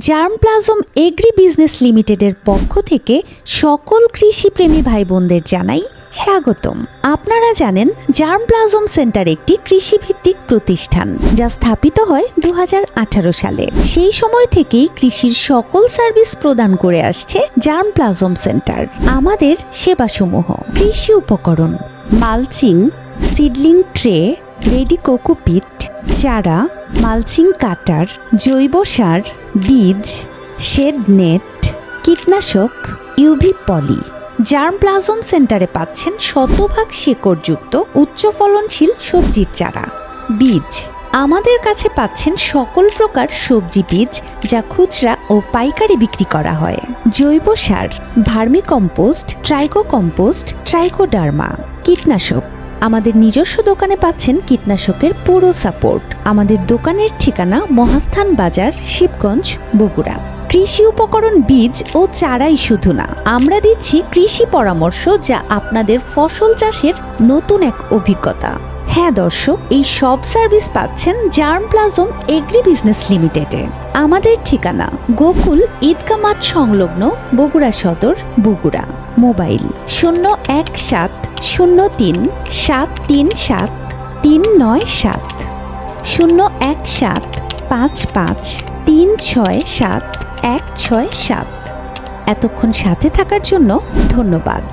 Germplasm agri business লিমিটেডের পক্ষ থেকে সকল কৃষিপ্রেমী ভাই বোনদের জানাই স্বাগতম। আপনারা জানেন জার্মপ্লাজম সেন্টার একটি কৃষিভিত্তিক প্রতিষ্ঠান যা স্থাপিত হয় 2018 সালে। সেই সময় থেকেই কৃষির সকল সার্ভিস প্রদান করে আসছে জার্মপ্লাজম সেন্টার। আমাদের সেবাসমূহ: কৃষি উপকরণ, mulching, seedling tray, ready cocopeat, চারা, মালচিং কাটার, জৈব সার, বীজ, শেড নেট, কীটনাশক, ইউভি পলি। জার্মপ্লাজম সেন্টারে পাচ্ছেন শতভাগ শেকড়যুক্ত উচ্চ ফলনশীল সবজির চারা। বীজ, আমাদের কাছে পাচ্ছেন সকল প্রকার সবজি বীজ যা খুচরা ও পাইকারি বিক্রি করা হয়। জৈব সার, vermicompost, tricho compost, trichoderma. কীটনাশক, আমাদের নিজস্ব দোকানে পাচ্ছেন কীটনাশকের পুরো সাপোর্ট। আমাদের দোকানের ঠিকানা মহাস্থান বাজার, শিবগঞ্জ, বগুড়া। কৃষি উপকরণ, বীজ ও চারাই শুধু না, আমরা দিচ্ছি কৃষি পরামর্শ যা আপনাদের ফসল চাষের নতুন এক অভিজ্ঞতা। হ্যাঁ দর্শক, এই সব সার্ভিস পাচ্ছেন জার্মপ্লাজম এগ্রি বিজনেস লিমিটেডে। আমাদের ঠিকানা গোকুল ঈদগাহ মাঠ সংলগ্ন, বগুড়া সদর, বগুড়া। মোবাইল 01703737397, 01755367167। এতক্ষণ সাথে থাকার জন্য ধন্যবাদ।